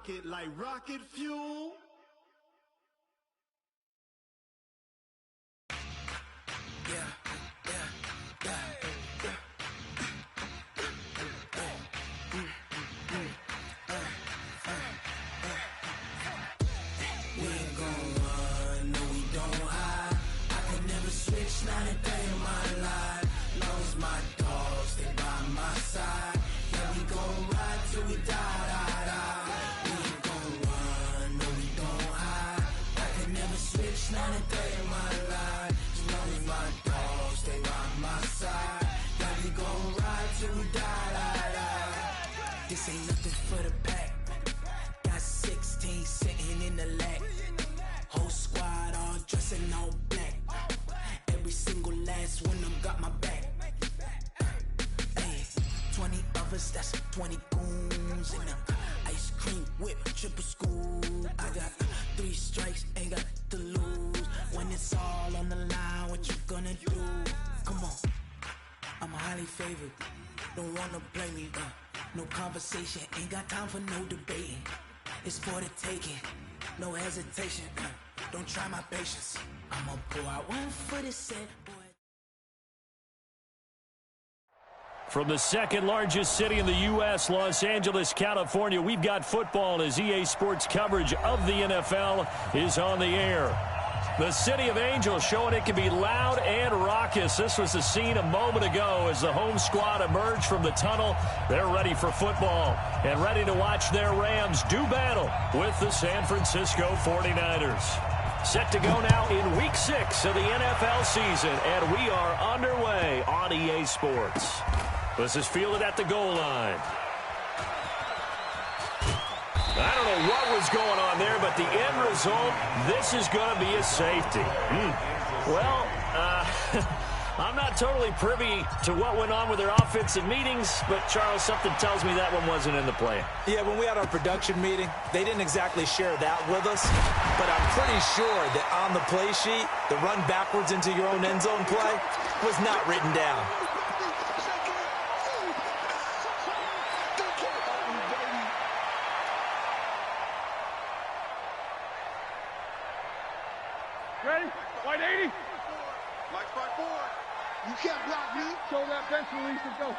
rocket like rocket fuel. Not a day in my life, long as my dogs stay by my side. Yeah, we gon' ride till we die. We ain't gon' run, no we don't hide. I can never switch, not a day in my life, as long as my dogs stay by my side. Yeah, we gon' ride till we die. This ain't nothing for the pack. Got 16 sitting in the lag. Whole squad all dressing all black. Every single last one of them got my back. Hey, 20 of us, that's 20 goons in them. Ice cream whip, triple scoop. I got 3 strikes, ain't got to lose. When it's all on the line, what you gonna do? Come on, I'm highly favored. Don't wanna play me, no conversation. Ain't got time for no debating. It's for the taking, no hesitation. Don't try my patience. I'ma pour out one for the set, boy. From the second largest city in the U.S., Los Angeles, California, we've got football as EA Sports coverage of the NFL is on the air. The City of Angels showing it can be loud and raucous. This was the scene a moment ago as the home squad emerged from the tunnel. They're ready for football and ready to watch their Rams do battle with the San Francisco 49ers. Set to go now in Week 6 of the NFL season, and we are underway on EA Sports. This is fielded at the goal line. I don't know what was going on there, but the end result, this is going to be a safety. Well, I'm not totally privy to what went on with their offensive meetings, but, Charles, something tells me that one wasn't in the plan. Yeah, when we had our production meeting, they didn't exactly share that with us, but I'm pretty sure that on the play sheet, the run backwards into your own end zone play was not written down. Ready? White 80. Like by 4. You can't block me. Show that bench release and go.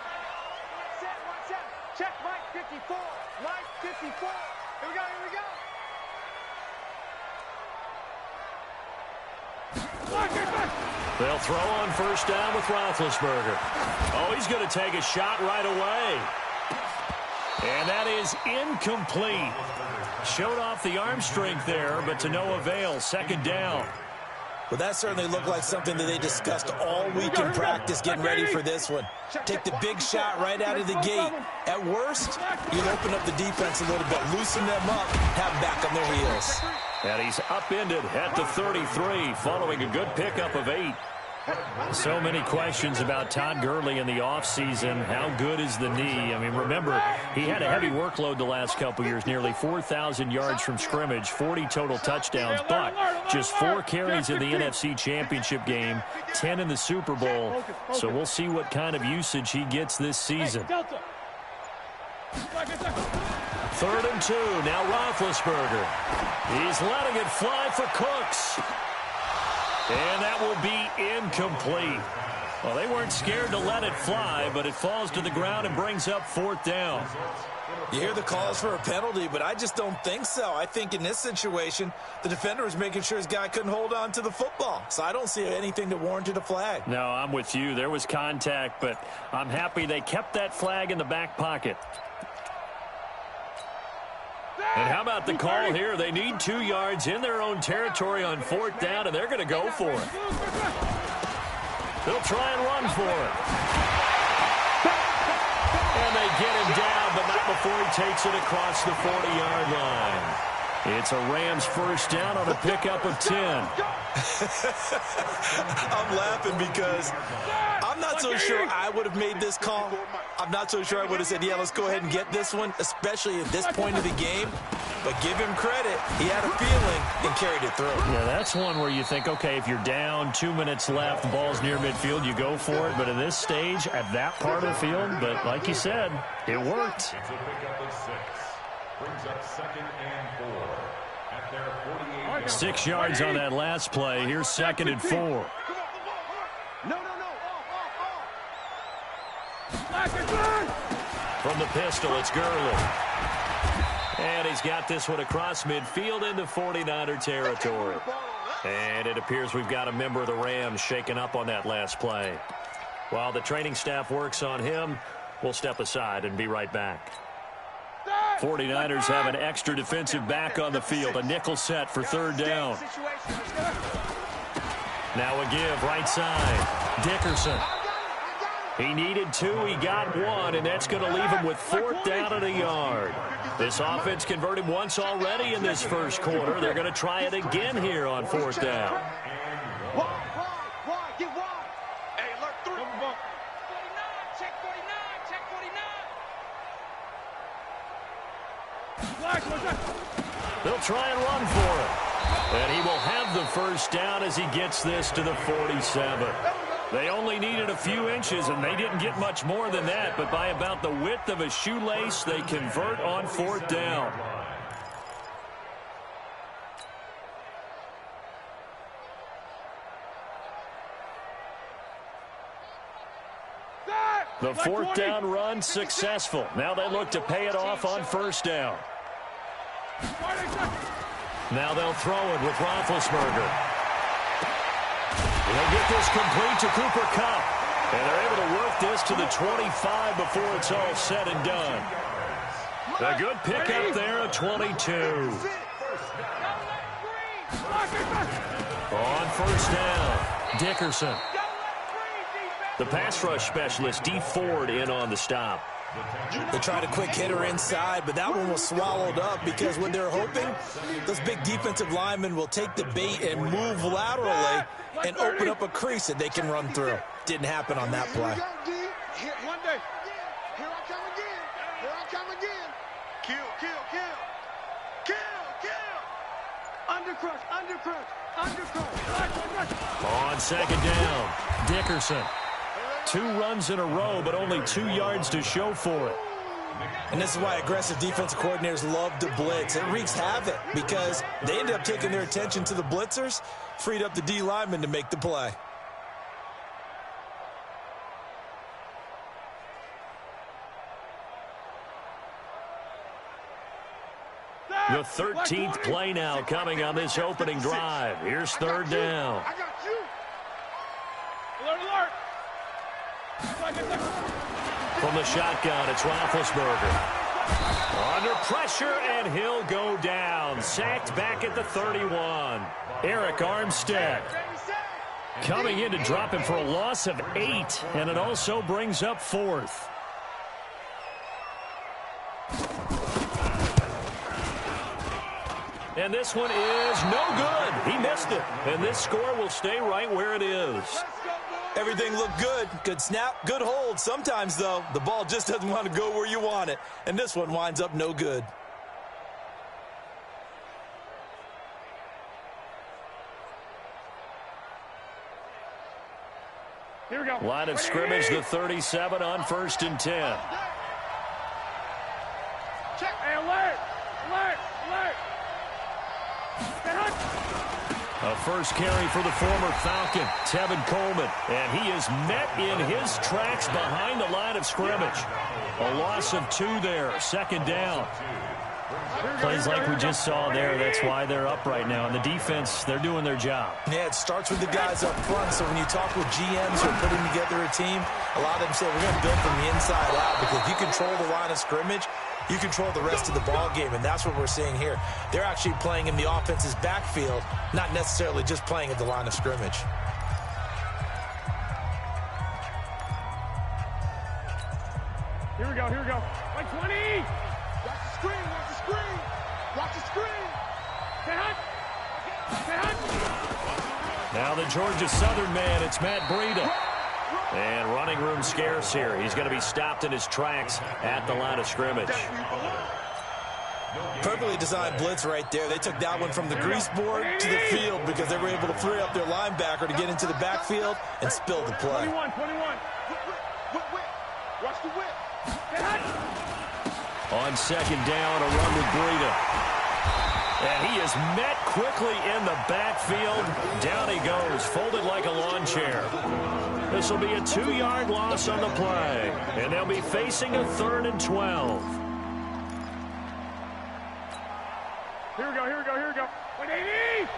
Set, 1-7. Check Mike 54. Mike 54. Here we go, here we go. They'll throw on first down with Roethlisberger. Oh, he's going to take a shot right away. And that is incomplete. Showed off the arm strength there, but to no avail. Second down. Well, that certainly looked like something that they discussed all week in practice getting ready for this one. Take the big shot right out of the gate. At worst, you'll open up the defense a little bit, loosen them up, have them back on their heels. And he's upended at the 33 following a good pickup of 8. So many questions about Todd Gurley in the offseason. How good is the knee? I mean, remember, he had a heavy workload the last couple years, nearly 4,000 yards from scrimmage, 40 total touchdowns, but just 4 carries in the NFC Championship game, 10 in the Super Bowl. So we'll see what kind of usage he gets this season. 3rd and 2, now Roethlisberger. He's letting it fly for Cooks. And that will be incomplete. Well, they weren't scared to let it fly, but it falls to the ground and brings up 4th down. You hear the calls for a penalty, but I just don't think so. I think in this situation, the defender was making sure his guy couldn't hold on to the football. So I don't see anything that warranted a flag. No, I'm with you. There was contact, but I'm happy they kept that flag in the back pocket. And how about the call here? They need 2 yards in their own territory on 4th down, and they're going to go for it. They'll try and run for it. And they get him down, but not before he takes it across the 40-yard line. It's a Rams first down on a pickup of 10. I'm laughing because I'm not so sure I would have made this call. I'm not so sure I would have said, yeah, let's go ahead and get this one, especially at this point of the game. But give him credit. He had a feeling and carried it through. Yeah, that's one where you think, okay, if you're down, 2 minutes left, the ball's near midfield, you go for it. But at this stage, at that part of the field, but like you said, it worked. Brings up 2nd and 4 at their 48. 6 yards on that last play. Here's 2nd and 4. No. From the pistol, it's Gurley. And he's got this one across midfield into 49er territory. And it appears we've got a member of the Rams shaken up on that last play. While the training staff works on him, we'll step aside and be right back. 49ers have an extra defensive back on the field. A nickel set for 3rd down. Now a give, right side. Dickerson. He needed 2, he got 1, and that's going to leave him with 4th down and a yard. This offense converted once already in this first quarter. They're going to try it again here on 4th down. Wide, get wide. Hey, alert 3. 49, check 49. They'll try and run for it. And he will have the 1st down as he gets this to the 47. They only needed a few inches, and they didn't get much more than that. But by about the width of a shoelace, they convert on 4th down. The 4th down run successful. Now they look to pay it off on 1st down. Now they'll throw it with Roethlisberger. They'll get this complete to Cooper Kupp. And they're able to work this to the 25 before it's all said and done. A good pickup there at 22. On 1st down, Dickerson. The pass rush specialist, D. Ford, in on the stop. They tried a quick hitter inside, but that one was swallowed up because what they're hoping, those big defensive linemen will take the bait and move laterally and open up a crease that they can run through. Didn't happen on that play. Here I come again. Kill. Undercrush. On 2nd down, Dickerson. 2 runs in a row, but only 2 yards to show for it. And this is why aggressive defensive coordinators love to blitz. It wreaks havoc because they ended up taking their attention to the blitzers, freed up the D lineman to make the play. The 13th play now coming on this opening drive. Here's 3rd down. I got you. Alert. From the shotgun, it's Roethlisberger. Under pressure, and he'll go down. Sacked back at the 31. Eric Armstead coming in to drop him for a loss of 8, and it also brings up 4th. And this one is no good. He missed it. And this score will stay right where it is. Everything looked good. Good snap, good hold. Sometimes, though, the ball just doesn't want to go where you want it. And this one winds up no good. Here we go. Line of scrimmage, the 37 on 1st and 10. Check. Hey, alert. A first carry for the former Falcon, Tevin Coleman. And he is met in his tracks behind the line of scrimmage. A loss of 2 there, 2nd down. Plays like we just saw there, that's why they're up right now. And the defense, they're doing their job. Yeah, it starts with the guys up front. So when you talk with GMs who are putting together a team, a lot of them say, we're going to build from the inside out. Because if you control the line of scrimmage, you control the rest of the ball game, and that's what we're seeing here. They're actually playing in the offense's backfield, not necessarily just playing at the line of scrimmage. Here we go. Like 20. Watch the screen. Now the Georgia Southern man, it's Matt Breida. And running room scarce here. He's going to be stopped in his tracks at the line of scrimmage. Perfectly designed blitz right there. They took that one from the grease board to the field because they were able to free up their linebacker to get into the backfield and spill the play. 21. Watch the whip. On second down, a run with Breida. And he is met quickly in the backfield. Down he goes, folded like a lawn chair. This will be a 2-yard loss on the play. And they'll be facing a 3rd and 12. Here we go, here we go, here we go. 180!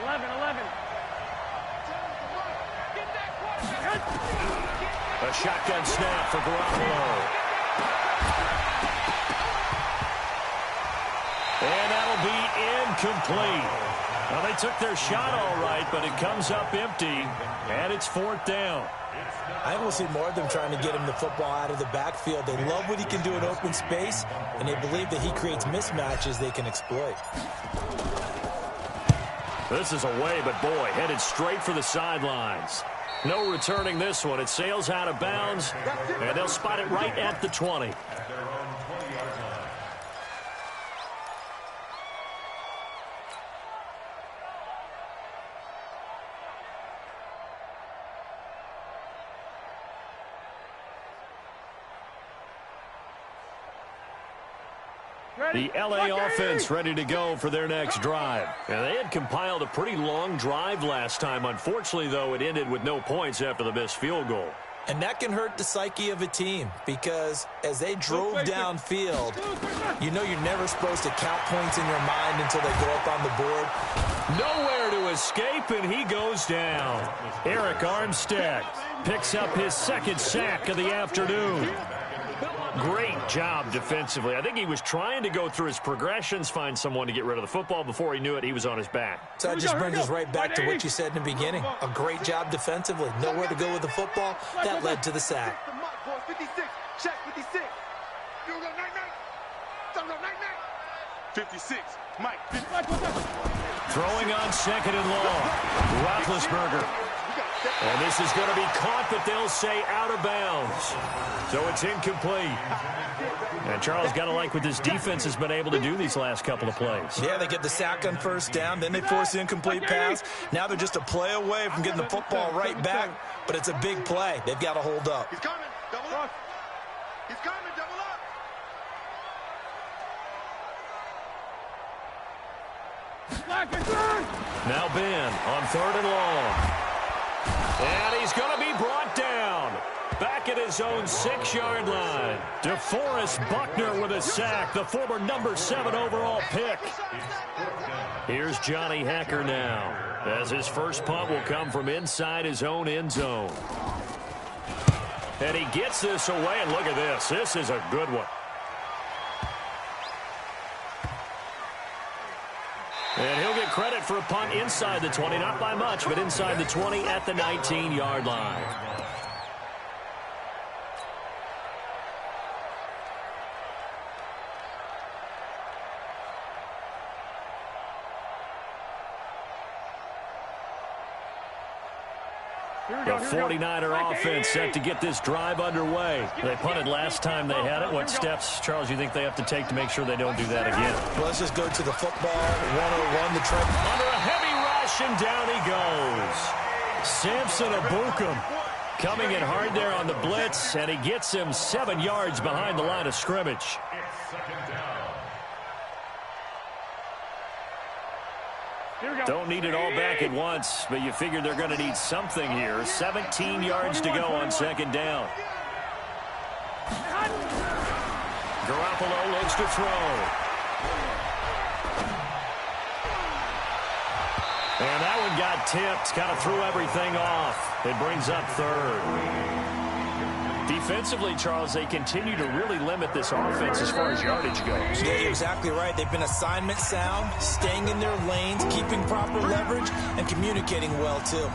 11. A shotgun snap for Garoppolo. And that'll be incomplete. Well, they took their shot all right, but it comes up empty, and it's 4th down. I will see more of them trying to get him the football out of the backfield. They love what he can do in open space, and they believe that he creates mismatches they can exploit. This is away, but boy, headed straight for the sidelines. No returning this one. It sails out of bounds, and they'll spot it right at the 20. The LA offense ready to go for their next drive. And they had compiled a pretty long drive last time. Unfortunately, though, it ended with no points after the missed field goal. And that can hurt the psyche of a team because as they drove downfield, you know you're never supposed to count points in your mind until they go up on the board. Nowhere to escape, and he goes down. Eric Armstead picks up his 2nd sack of the afternoon. Great job defensively. I think he was trying to go through his progressions, find someone to get rid of the football. Before he knew it, he was on his back. So that just brings us right back to what you said in the beginning. A great job defensively. Nowhere to go with the football. That led to the sack. 56. Check 56. 56. Mike. Throwing on 2nd and long. Roethlisberger. And this is going to be caught, but they'll say out of bounds. So it's incomplete. And Charles, got to like what this defense has been able to do these last couple of plays. Yeah, they get the sack on 1st down, then they force the incomplete pass. Now they're just a play away from getting the football right back, but it's a big play. They've got to hold up. He's coming. Double up. He's coming. Double up. Now Ben on 3rd and long. And he's going to be brought down. Back at his own 6-yard line. DeForest Buckner with a sack, the former number 7 overall pick. Here's Johnny Hacker now, as his first punt will come from inside his own end zone. And he gets this away, and look at this. This is a good one. And he'll get credit for a punt inside the 20, not by much, but inside the 20 at the 19-yard line. The 49er offense set to get this drive underway. They punted last time they had it. What steps, Charles, you think they have to take to make sure they don't do that again? Well, let's just go to the football 101. The try under a heavy rush, and down he goes. Samson Abukum coming in hard there on the blitz, and he gets him 7 yards behind the line of scrimmage. Don't need it all back at once, but you figure they're going to need something here. 17 yards to go on 2nd down. Garoppolo looks to throw. And that one got tipped, kind of threw everything off. It brings up 3rd. Defensively, Charles, they continue to really limit this offense as far as yardage goes. Yeah, you're exactly right. They've been assignment sound, staying in their lanes, keeping proper leverage, and communicating well, too.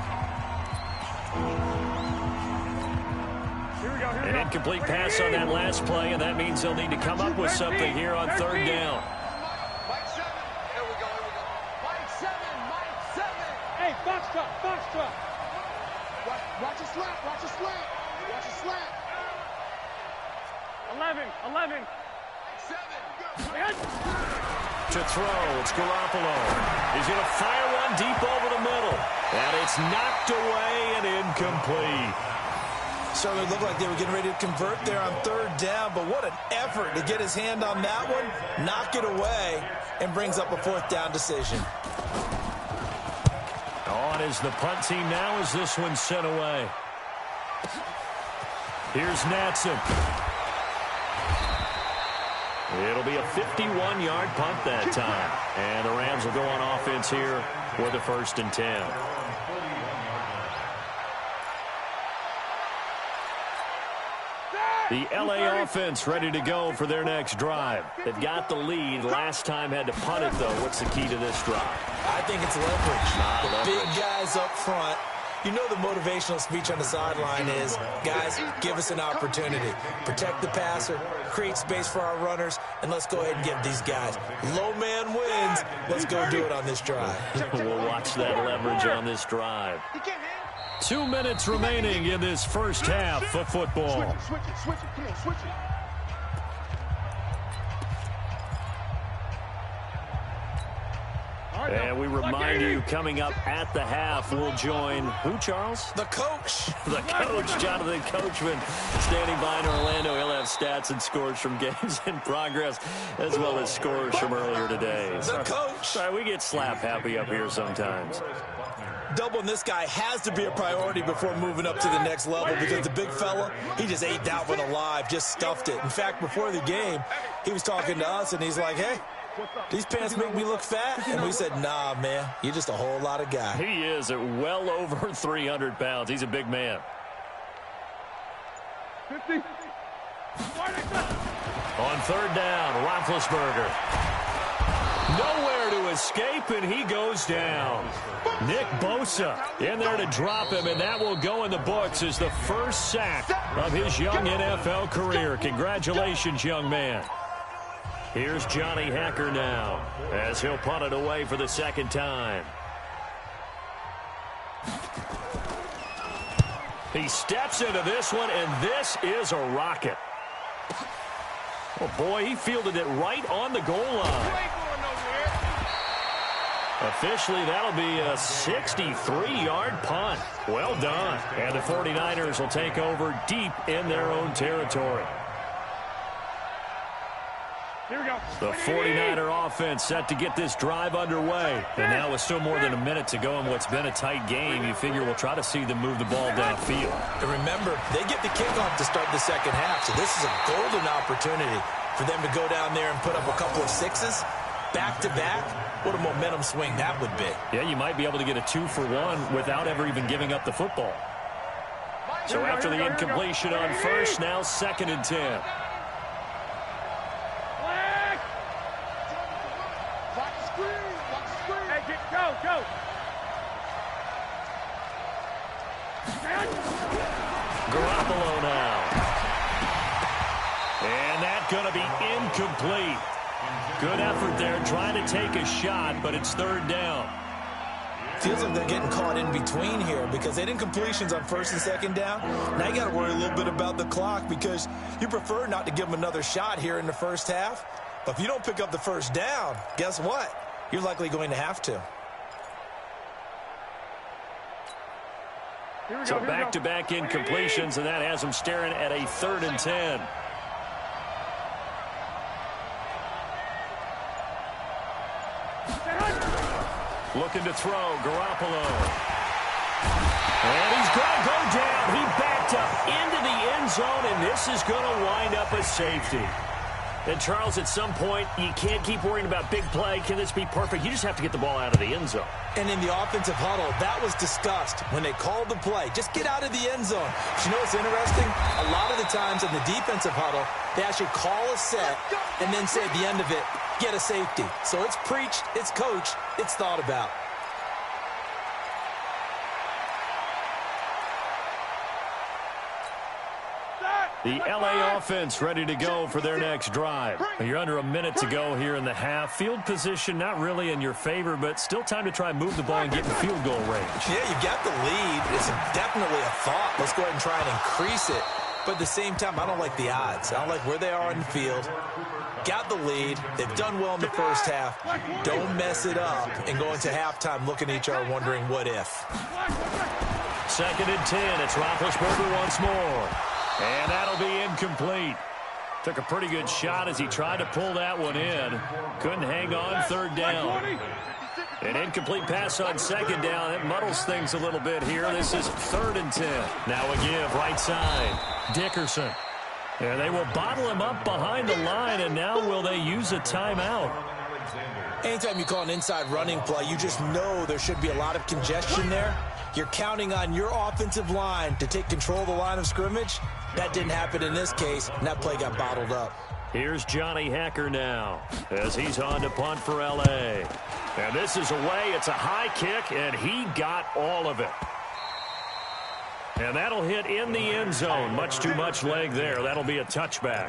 An incomplete pass on that last play, and that means they'll need to come up with something here on 3rd down. Mike 7. There we go. Mike 7. Hey, box truck. Watch your slant. Watch your slant. 11. 7. To throw, it's Garoppolo. He's going to fire one deep over the middle. And it's knocked away and incomplete. Certainly looked like they were getting ready to convert there on third down, but what an effort to get his hand on that one, knock it away, and brings up a fourth down decision. On is the punt team now as this one's sent away. Here's Natson. It'll be a 51-yard punt that time. And the Rams will go on offense here with a 1st and 10. The LA offense ready to go for their next drive. They've got the lead. Last time had to punt it, though. What's the key to this drive? I think it's leverage. The big guys up front. You know the motivational speech on the sideline is, guys, give us an opportunity. Protect the passer, create space for our runners, and let's go ahead and give these guys. Low man wins. Let's go do it on this drive. We'll watch that leverage on this drive. 2 minutes remaining in this first half of football. Switch it. Come on, switch it. And we remind you, coming up at the half, we'll join who, Charles? The coach. The coach, Jonathan Coachman, standing by in Orlando. He'll have stats and scores from games in progress, as well as scores from earlier today. The coach. Sorry, we get slap happy up here sometimes. Doubling this guy has to be a priority before moving up to the next level, because the big fella, he just ate that one alive, just stuffed it. In fact, before the game, he was talking to us, and he's like, hey, these pants make me look fat? And we said, nah, man, you're just a whole lot of guy. He is at well over 300 pounds. He's a big man. 50. On third down, Roethlisberger. Nowhere to escape, and he goes down. Nick Bosa in there to drop him, and that will go in the books as the first sack of his young NFL career. Congratulations, young man. Here's Johnny Hacker now as he'll punt it away for the second time. He steps into this one, and this is a rocket. Oh, boy, he fielded it right on the goal line. Officially, that'll be a 63-yard punt. Well done. And the 49ers will take over deep in their own territory. Here we go. The 49er offense set to get this drive underway. And now with still more than a minute to go in what's been a tight game, you figure we'll try to see them move the ball downfield. And remember, they get the kickoff to start the second half, so this is a golden opportunity for them to go down there and put up a couple of sixes back-to-back. What a momentum swing that would be. Yeah, you might be able to get a 2-for-1 without ever even giving up the football. So after the incompletion on first, now 2nd and 10. Go. Garoppolo now. And that's going to be incomplete. Good effort there, trying to take a shot, but it's third down. Feels like they're getting caught in between here because they didn't completions on first and second down. Now you got to worry a little bit about the clock because you prefer not to give them another shot here in the first half. But if you don't pick up the first down, guess what? You're likely going to have to. So back-to-back incompletions, and that has them staring at a 3rd and 10. Looking to throw, Garoppolo. And he's going to go down. He backed up into the end zone, and this is going to wind up a safety. And, Charles, at some point, you can't keep worrying about big play. Can this be perfect? You just have to get the ball out of the end zone. And in the offensive huddle, that was discussed when they called the play. Just get out of the end zone. But you know what's interesting? A lot of the times in the defensive huddle, they actually call a set and then say at the end of it, get a safety. So it's preached, it's coached, it's thought about. The LA offense ready to go for their next drive. You're under a minute to go here in the half. Field position not really in your favor, but still time to try and move the ball and get in field goal range. Yeah, you've got the lead. It's definitely a thought. Let's go ahead and try and increase it. But at the same time, I don't like the odds. I don't like where they are in the field. Got the lead. They've done well in the first half. Don't mess it up and go into halftime looking at each other wondering what if. 2nd and 10. It's Roethlisberger once more. And that'll be incomplete. Took a pretty good shot as he tried to pull that one in. Couldn't hang on 3rd down. An incomplete pass on 2nd down. It muddles things a little bit here. This is 3rd and 10. Now a give right side. Dickerson. And they will bottle him up behind the line, and now will they use a timeout? Anytime you call an inside running play, you just know there should be a lot of congestion there. You're counting on your offensive line to take control of the line of scrimmage. That didn't happen in this case, and that play got bottled up. Here's Johnny Hacker now as he's on to punt for L.A. And this is away. It's a high kick, and he got all of it. And that'll hit in the end zone. Much too much leg there. That'll be a touchback.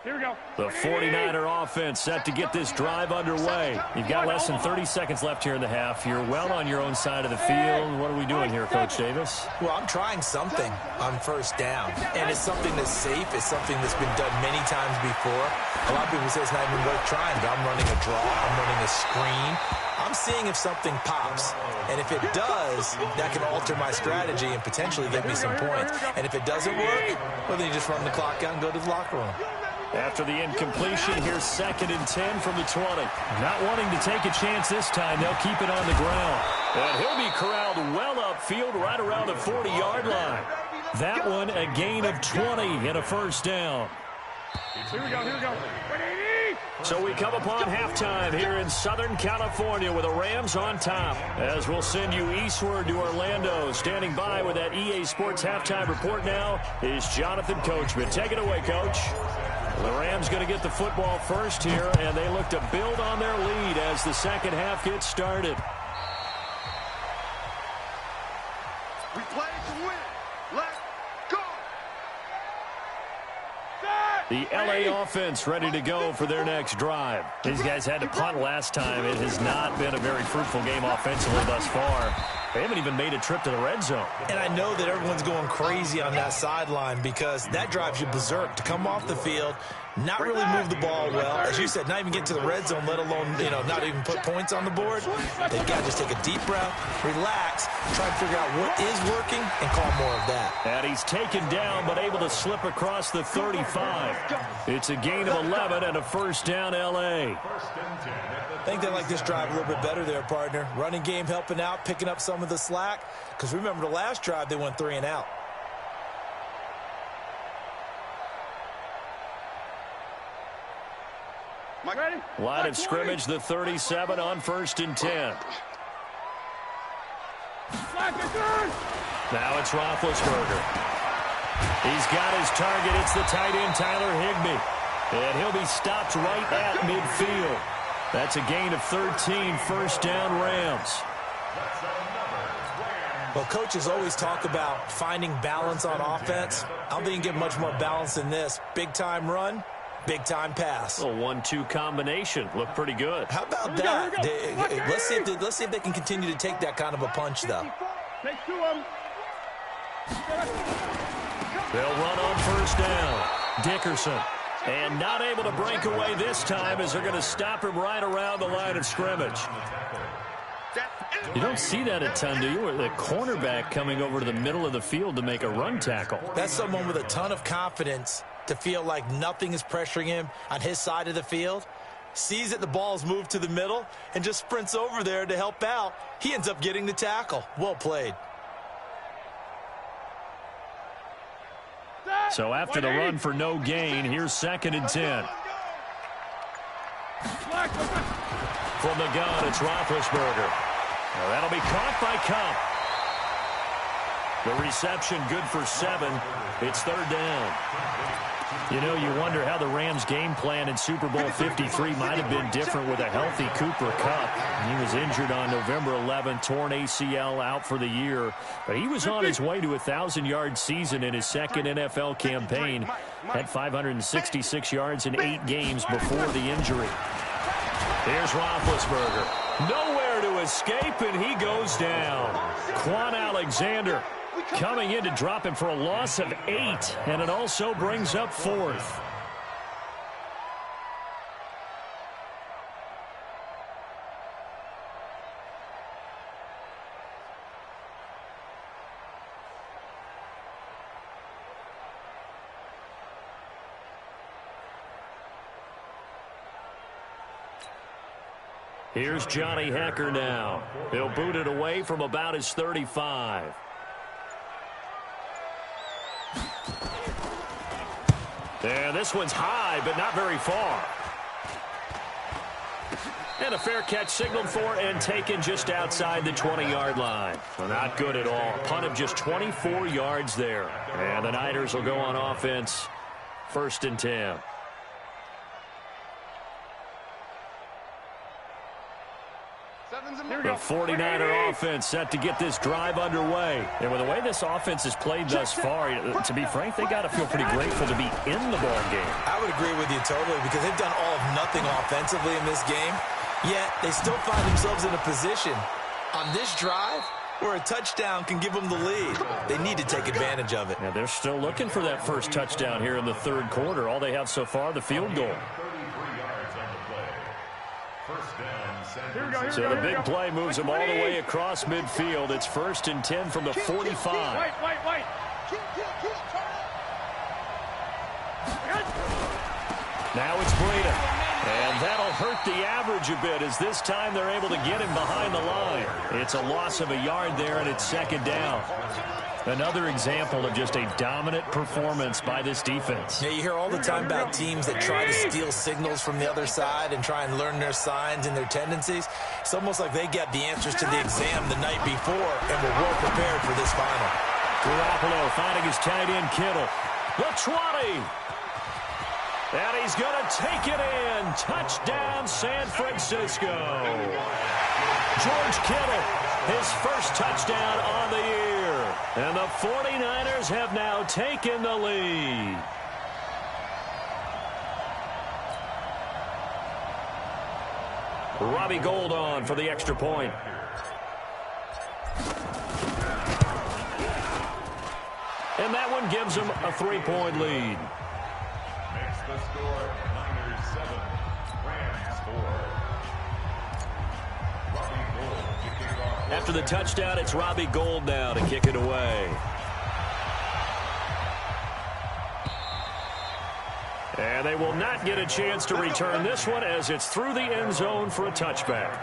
Here we go. The 49er offense set to get this drive underway. You've got less than 30 seconds left here in the half. You're well on your own side of the field. What are we doing here, Coach Davis? Well, I'm trying something on 1st down, and it's something that's safe. It's something that's been done many times before. A lot of people say it's not even worth trying, but I'm running a draw. I'm running a screen. I'm seeing if something pops, and if it does, that can alter my strategy and potentially get me some points. And if it doesn't work, well, then you just run the clock out and go to the locker room. After the incompletion, here's 2nd and 10 from the 20. Not wanting to take a chance this time, they'll keep it on the ground. And he'll be corralled well upfield right around the 40-yard line. That one a gain of 20 and a 1st down. Here we go, here we go. So we come upon halftime here in Southern California with the Rams on top. As we'll send you eastward to Orlando. Standing by with that EA Sports halftime report now is Jonathan Coachman. Take it away, Coach. The Rams going to get the football first here, and they look to build on their lead as the 2nd half gets started. We play to win. Let's go. The LA offense ready to go for their next drive. These guys had to punt last time. It has not been a very fruitful game offensively thus far. They haven't even made a trip to the red zone. And I know that everyone's going crazy on that sideline because that drives you berserk to come off the field, not really move the ball well. As you said, not even get to the red zone, let alone, not even put points on the board. They've got to just take a deep breath, relax, try to figure out what is working, and call more of that. And he's taken down, but able to slip across the 35. It's a gain of 11 and a 1st down, L.A. I think they like this drive a little bit better there, partner. Running game helping out, picking up some of the slack. Because remember, the last drive, they went 3 and out. Ready? Line of scrimmage, the 37 on 1st and 10. Now it's Roethlisberger. He's got his target. It's the tight end, Tyler Higbee. And he'll be stopped right at midfield. That's a gain of 13, 1st down Rams. Well, coaches always talk about finding balance on offense. I don't think you can get much more balance than this. Big-time run, big-time pass. A 1-2 combination. Looked pretty good. How about that? Let's see if they can continue to take that kind of a punch, though. Take 2 of them. They'll run on 1st down. Dickerson. And not able to break away this time as they're going to stop him right around the line of scrimmage. You don't see that a ton, do you? Or the cornerback coming over to the middle of the field to make a run tackle. That's someone with a ton of confidence to feel like nothing is pressuring him on his side of the field. Sees that the ball's moved to the middle and just sprints over there to help out. He ends up getting the tackle. Well played. So after the run for no gain, here's 2nd and 10. From the gun, it's Roethlisberger. Now that'll be caught by Kupp. The reception good for 7. It's 3rd down. You wonder how the Rams' game plan in Super Bowl 53 might have been different with a healthy Cooper Kupp. He was injured on November 11th, torn ACL, out for the year. But he was on his way to a 1,000-yard season in his 2nd NFL campaign. Had 566 yards in 8 games before the injury. Here's Roethlisberger. Nowhere to escape, and he goes down. Quan Alexander coming in to drop him for a loss of 8, and it also brings up 4th. Here's Johnny Hecker now. He'll boot it away from about his 35. And this one's high, but not very far. And a fair catch signaled for and taken just outside the 20-yard line. Well, not good at all. Punt of just 24 yards there. And the Niners will go on offense. 1st and 10. The 49er offense set to get this drive underway. And with the way this offense has played thus far, to be frank, they got to feel pretty grateful to be in the ball game. I would agree with you totally, because they've done all of nothing offensively in this game, yet they still find themselves in a position on this drive where a touchdown can give them the lead. They need to take advantage of it. Yeah, they're still looking for that first touchdown here in the 3rd quarter. All they have so far, the field goal. So the big play moves them all the way across midfield. It's 1st and 10 from the 45. Now it's Breida. And that'll hurt the average a bit, as this time they're able to get him behind the line. It's a loss of a yard there, and it's 2nd down. Another example of just a dominant performance by this defense. Yeah, you hear all the time about teams that try to steal signals from the other side and try and learn their signs and their tendencies. It's almost like they get the answers to the exam the night before and were well prepared for this final. Garoppolo finding his tight end Kittle. The 20. And he's going to take it in. Touchdown, San Francisco. George Kittle, his first touchdown on the year. And the 49ers have now taken the lead. Robbie Gould on for the extra point. And that one gives them a 3-point lead. Makes the score Niners 7, Rams 4. Robbie Gould to kick off. After the touchdown, it's Robbie Gould now to kick it away. And they will not get a chance to return this one, as it's through the end zone for a touchback.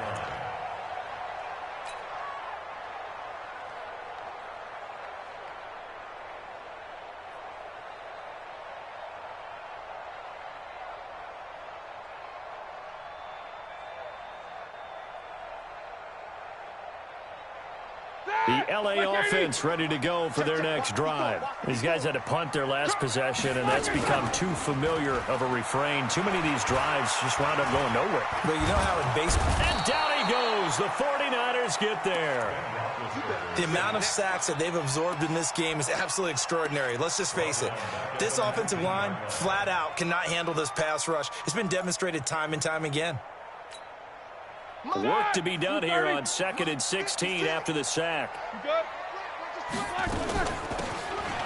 The LA offense ready to go for their next drive. These guys had to punt their last possession, and that's become too familiar of a refrain. Too many of these drives just wound up going nowhere. But you know how in baseball... And down he goes. The 49ers get there. The amount of sacks that they've absorbed in this game is absolutely extraordinary. Let's just face it. This offensive line, flat out, cannot handle this pass rush. It's been demonstrated time and time again. Work to be done here on 2nd and 16 after the sack.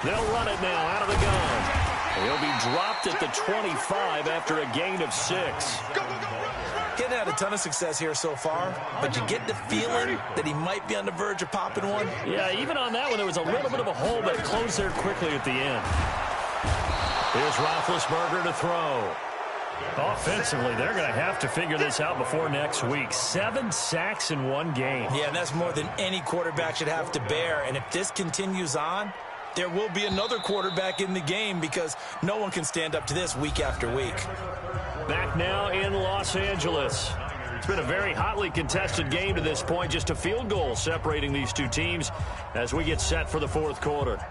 They'll run it now out of the gun. He'll be dropped at the 25 after a gain of 6. Getting had a ton of success here so far, but you get the feeling that he might be on the verge of popping one. Yeah, even on that one, there was a little bit of a hole, but closed there quickly at the end. Here's Roethlisberger to throw. Offensively, they're going to have to figure this out before next week. 7 sacks in one game. Yeah, and that's more than any quarterback should have to bear. And if this continues on, there will be another quarterback in the game, because no one can stand up to this week after week. Back now in Los Angeles. It's been a very hotly contested game to this point. Just a field goal separating these two teams as we get set for the 4th quarter.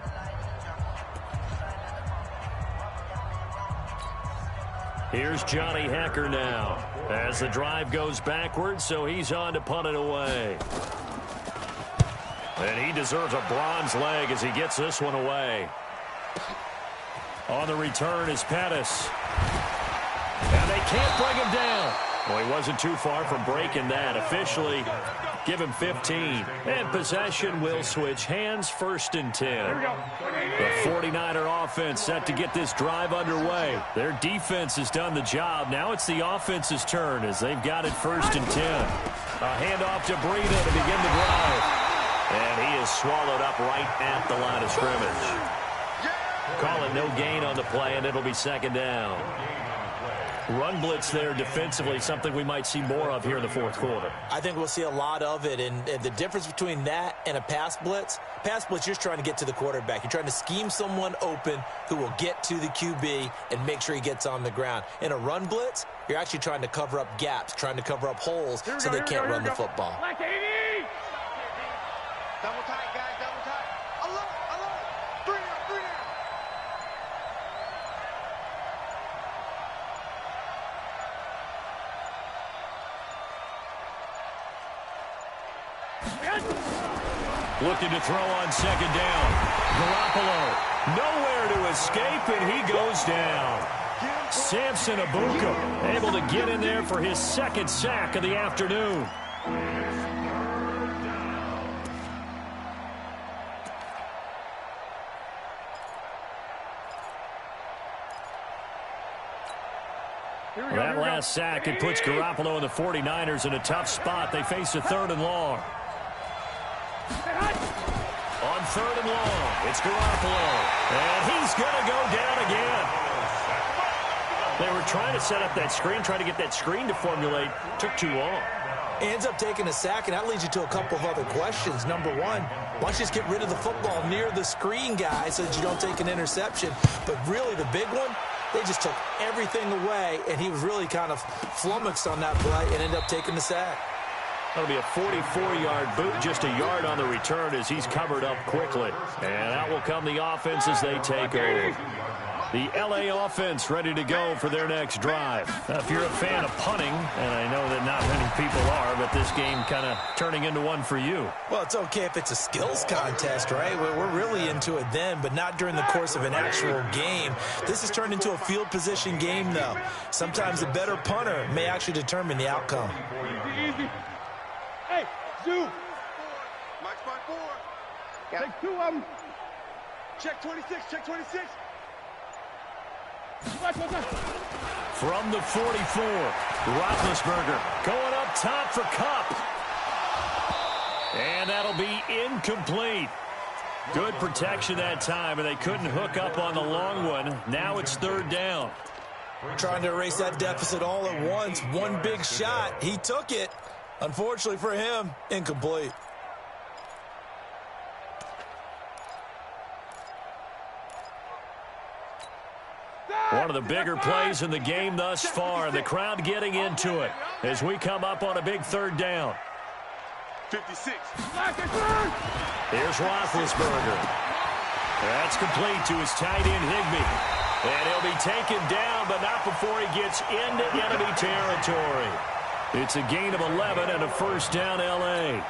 Here's Johnny Hecker now as the drive goes backwards, so he's on to punt it away. And he deserves a bronze leg as he gets this one away. On the return is Pettis. And they can't bring him down. Well, he wasn't too far from breaking that. Officially, give him 15. And possession will switch hands. 1st and 10. The 49er offense set to get this drive underway. Their defense has done the job. Now it's the offense's turn as they've got it 1st and 10. A handoff to Breida to begin the drive. And he is swallowed up right at the line of scrimmage. Call it no gain on the play, and it'll be 2nd down. run blitz there defensively, something we might see more of here in the fourth quarter. I think we'll see a lot of it, and the difference between that and a pass blitz, you're just trying to get to the quarterback. You're trying to scheme someone open who will get to the QB and make sure he gets on the ground. In a run blitz, you're actually trying to cover up gaps, trying to cover up holes so they can't run the football. Double tight, guys, double tight. Alert, alert. 3 down, 3 down. Looking to throw on second down. Garoppolo, nowhere to escape, and he goes down. Samson Abuka able to get in there for his second sack of the afternoon. That last sack, it puts Garoppolo and the 49ers in a tough spot. They face a 3rd and long. On 3rd and long, it's Garoppolo. And he's going to go down again. They were trying to set up that screen, trying to get that screen to formulate. Took too long. He ends up taking a sack, and that leads you to a couple of other questions. Number one, why don't you just get rid of the football near the screen guy so that you don't take an interception? But really the big one, they just took everything away, and he was really kind of flummoxed on that play and ended up taking the sack. That'll be a 44-yard boot, just a yard on the return as he's covered up quickly. And out will come the offense as they take over. The LA offense ready to go for their next drive. Now, if you're a fan of punting, and I know that not many people are, but this game kind of turning into one for you. Well, it's okay if it's a skills contest, right? We're really into it then, but not during the course of an actual game. This has turned into a field position game, though. Sometimes a better punter may actually determine the outcome. Easy. Hey, Zoo. Mike spot 4. Take 2 of them. Check 26, check 26. From the 44, Roethlisberger going up top for Kupp. And that'll be incomplete. Good protection that time, and they couldn't hook up on the long one. Now it's 3rd down. Trying to erase that deficit all at once. One big shot. He took it. Unfortunately for him, incomplete. One of the bigger plays in the game thus far. The crowd getting into it as we come up on a big 3rd down. 56. Here's Roethlisberger. That's complete to his tight end, Higbee. And he'll be taken down, but not before he gets into enemy territory. It's a gain of 11 and a 1st down, L.A.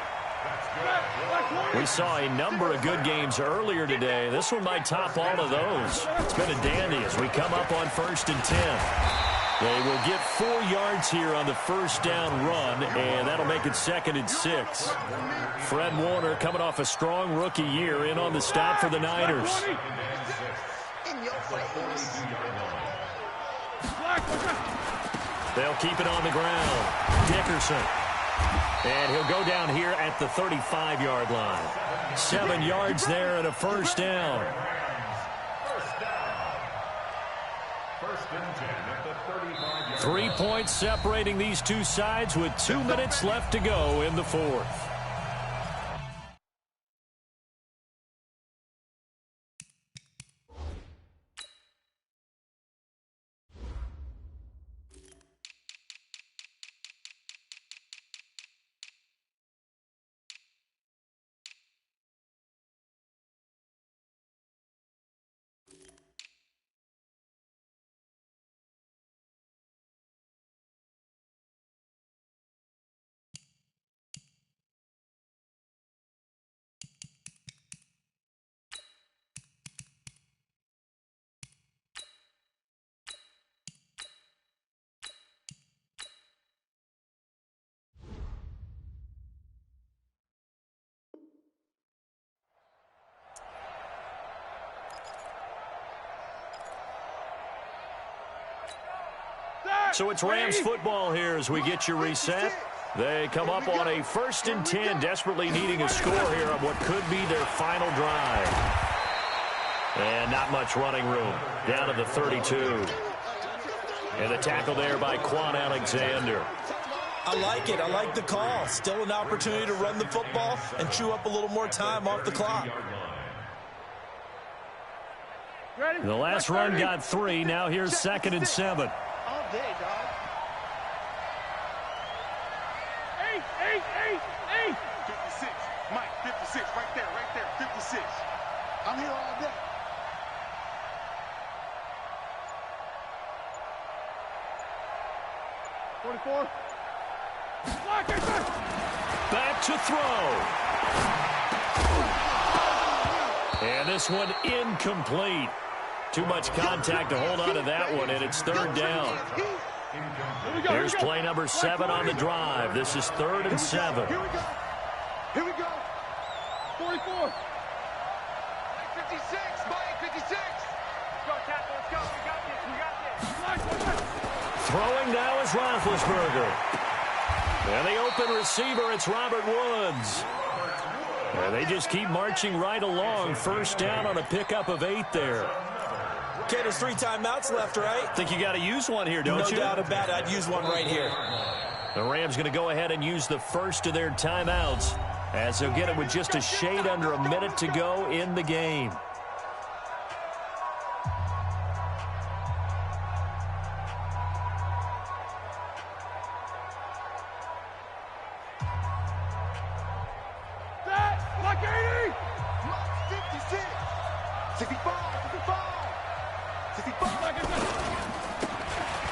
We saw a number of good games earlier today. This one might top all of those. It's been a dandy as we come up on 1st and 10. They will get 4 yards here on the 1st down run, and that'll make it 2nd and 6. Fred Warner coming off a strong rookie year in on the stop for the Niners. They'll keep it on the ground. Dickerson. And he'll go down here at the 35-yard line. 7 yards there and a 1st down. 1st and 10 at the 35-yard 3 points separating these two sides with 2 minutes left to go in the 4th. So it's Rams football here as we get you reset. They come up on a 1st and 10, desperately needing a score here on what could be their final drive. And not much running room. Down to the 32. And the tackle there by Quan Alexander. I like it. I like the call. Still an opportunity to run the football and chew up a little more time off the clock. The last run got 3. Now here's 2nd and 7. All day, dog. 56. Mike, 56. Right there. 56. I'm here all day. Back to throw. And this one incomplete. Too much contact to hold on to that one, and it's 3rd down. Here's play number 7 on the drive. This is 3rd and 7. Here we go. 44. 56. Mike, 56. Let's go, tackle. Let's go. We got this. Throwing now is Roethlisberger. And the open receiver, it's Robert Woods. And they just keep marching right along. 1st down on a pickup of 8 there. Okay, there's 3 timeouts left, right? Think you got to use one here, don't you? No doubt about it. I'd use one right here. The Rams going to go ahead and use the first of their timeouts, as they'll get it with just a shade under a minute to go in the game. Like 80. 56. 65. 65.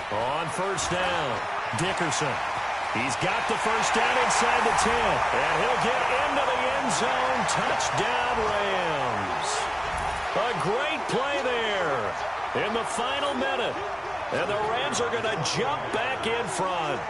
On 1st down, Dickerson. He's got the 1st down inside the 10. And he'll get into the end zone. Touchdown, Rams. A great play there in the final minute. And the Rams are going to jump back in front.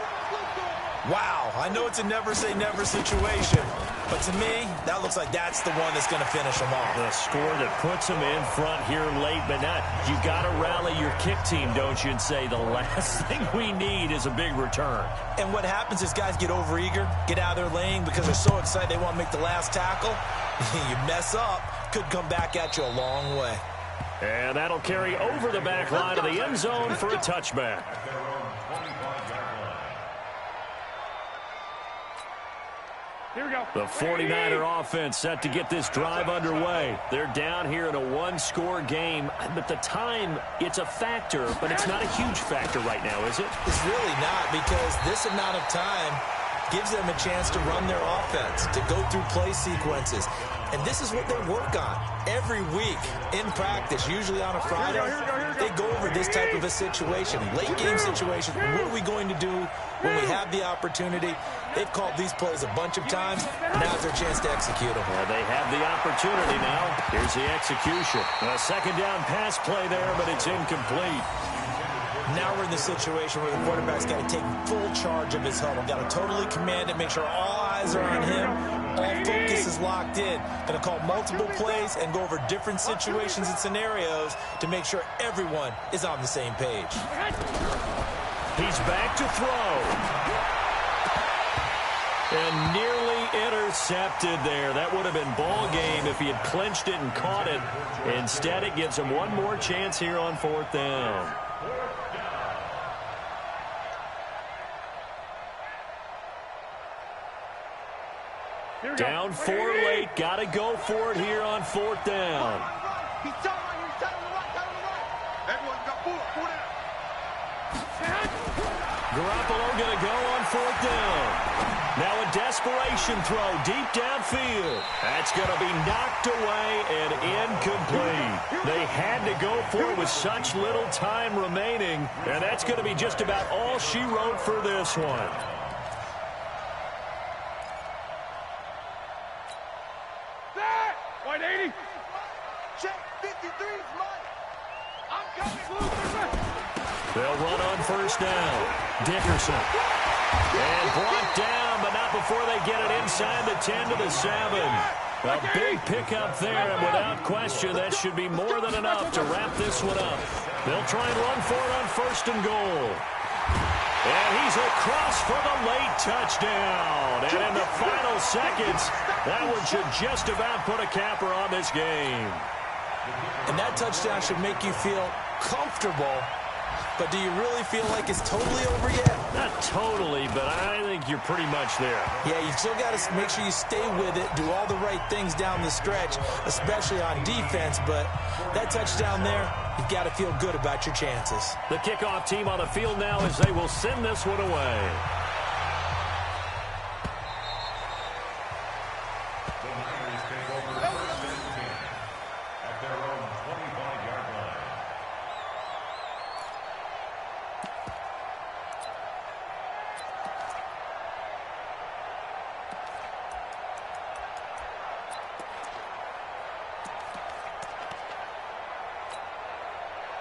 Wow, I know it's a never-say-never situation, but to me, that looks like that's the one that's going to finish them off. The score that puts them in front here late, but not. You got to rally your kick team, don't you, and say the last thing we need is a big return. And what happens is guys get overeager, get out of their lane because they're so excited they want to make the last tackle. You mess up, could come back at you a long way. And that'll carry over the back line of the end zone for a touchback. Here we go. The 49er offense set to get this drive underway. They're down here in a 1-score game, but the time, it's a factor, but it's not a huge factor right now, is it? It's really not, because this amount of time gives them a chance to run their offense, to go through play sequences. And this is what they work on every week in practice, usually on a Friday. They go over this type of a situation, late game situation. What are we going to do when we have the opportunity? They've called these plays a bunch of times. Now's their chance to execute them. Well, they have the opportunity now. Here's the execution. A 2nd down pass play there, but it's incomplete. Now we're in the situation where the quarterback's got to take full charge of his huddle. Got to totally command it, make sure all eyes are on him. All focus is locked in. Going to call multiple plays and go over different situations and scenarios to make sure everyone is on the same page. He's back to throw. And nearly intercepted there. That would have been ball game if he had clinched it and caught it. Instead, it gives him one more chance here on 4th down. Down 4 late. Got to go for it here on 4th down. He's tight on here. He's tight on the right. Everyone got 4 down. Garoppolo going to go on 4th down. Now a desperation throw deep downfield. That's going to be knocked away and incomplete. They had to go for it with such little time remaining, and that's going to be just about all she wrote for this one. White 80. Check 53's Mike. I'm coming. They'll run on 1st down. Dickerson. And brought down, but not before they get it inside the 10 to the 7. A big pickup there, and without question, that should be more than enough to wrap this one up. They'll try and run for it on 1st and goal. And he's across for the late touchdown. And in the final seconds, that one should just about put a capper on this game. And that touchdown should make you feel comfortable But do you really feel like it's totally over yet? Not totally, but I think you're pretty much there. Yeah, you still got to make sure you stay with it, do all the right things down the stretch, especially on defense. But that touchdown there, you've got to feel good about your chances. The kickoff team on the field now as they will send this one away. The Niners take over first and 10 at their own 25-yard line.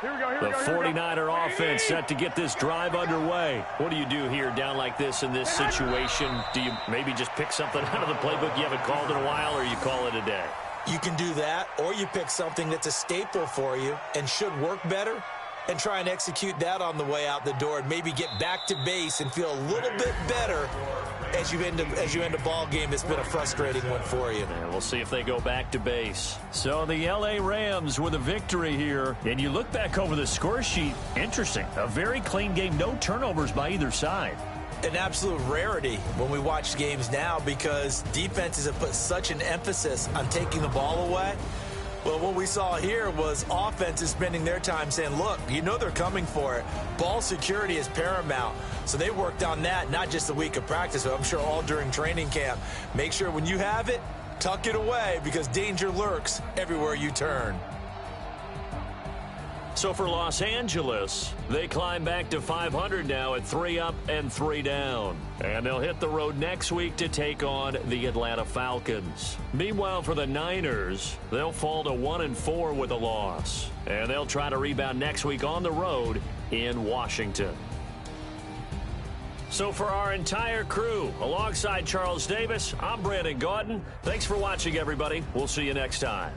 Here we go, here The we go, here we go. 49er offense set to get this drive underway. What do you do here down like this in this situation? Do you maybe just pick something out of the playbook you haven't called in a while, or you call it a day? You can do that, or you pick something that's a staple for you and should work better and try and execute that on the way out the door and maybe get back to base and feel a little bit better as you end a ball game that's been a frustrating one for you. And we'll see if they go back to base. So the L.A. Rams with a victory here. And you look back over the score sheet, interesting. A very clean game, no turnovers by either side. An absolute rarity when we watch games now because defenses have put such an emphasis on taking the ball away. Well, what we saw here was offenses spending their time saying, look, you know they're coming for it. Ball security is paramount. So they worked on that, not just a week of practice, but I'm sure all during training camp. Make sure when you have it, tuck it away because danger lurks everywhere you turn. So for Los Angeles, they climb back to 500 now at 3 up and 3 down. And they'll hit the road next week to take on the Atlanta Falcons. Meanwhile, for the Niners, they'll fall to 1-4 with a loss. And they'll try to rebound next week on the road in Washington. So for our entire crew, alongside Charles Davis, I'm Brandon Gaudin. Thanks for watching, everybody. We'll see you next time.